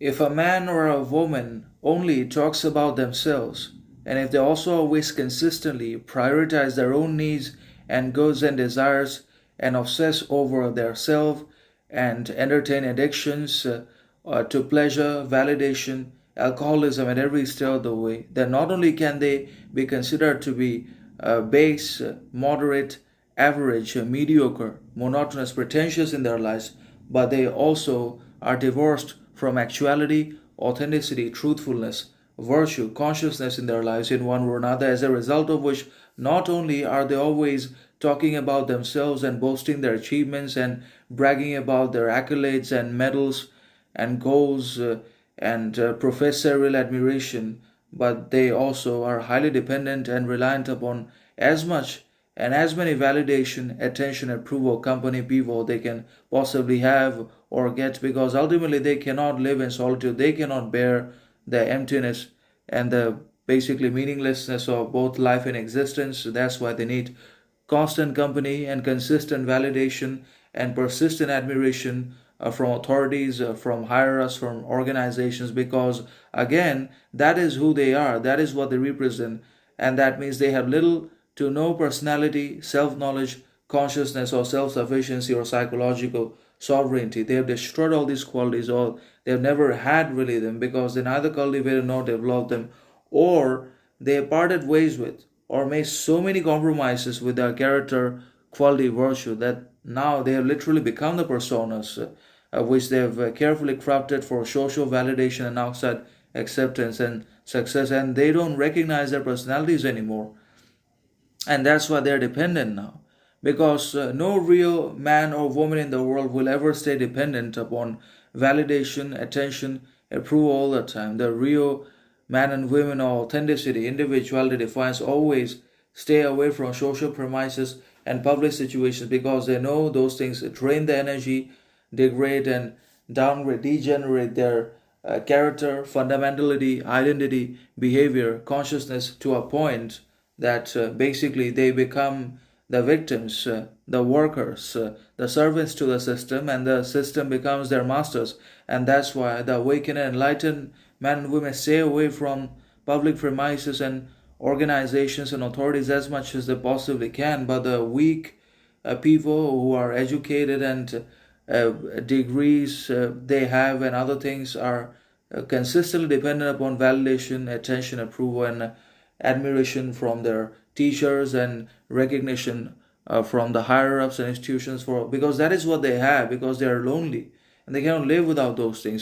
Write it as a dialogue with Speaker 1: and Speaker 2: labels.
Speaker 1: If a man or a woman only talks about themselves, and if they also always consistently prioritize their own needs and goods and desires and obsess over their self and entertain addictions to pleasure, validation, alcoholism at every step of the way, then not only can they be considered to be base, moderate, average, mediocre, monotonous, pretentious in their lives, but they also are divorced from actuality, authenticity, truthfulness, virtue, consciousness in their lives in one way or another, as a result of which not only are they always talking about themselves and boasting their achievements and bragging about their accolades and medals and goals and profess serial admiration, but they also are highly dependent and reliant upon as much and as many validation, attention, approval, company, people they can possibly have or get, because ultimately they cannot live in solitude. They cannot bear the emptiness and the basically meaninglessness of both life and existence. That's why they need constant company and consistent validation and persistent admiration from authorities, from higher ups, from organizations, because again, that is who they are, that is what they represent, and that means they have little to no personality, self knowledge, consciousness, or self sufficiency or psychological sovereignty. They have destroyed all these qualities, or they've never had really them, because they neither cultivated nor developed them, or they parted ways with or made so many compromises with their character, quality, virtue, that now they have literally become the personas which they have carefully crafted for social validation and outside acceptance and success, and they don't recognize their personalities anymore. And that's why they're dependent now, because no real man or woman in the world will ever stay dependent upon validation, attention, approval all the time. The real man and women of authenticity, individuality defines always stay away from social premises and public situations, because they know those things drain the energy, degrade and downgrade, degenerate their character, fundamentality, identity, behavior, consciousness, to a point that basically they become the victims, the workers, the servants to the system, and the system becomes their masters. And that's why the awakened and enlightened men and women stay away from public premises and organizations and authorities as much as they possibly can. But the weak people who are educated and degrees they have and other things are consistently dependent upon validation, attention, approval, and admiration from their teachers and recognition from the higher ups and institutions, for because that is what they have, because they are lonely and they cannot live without those things.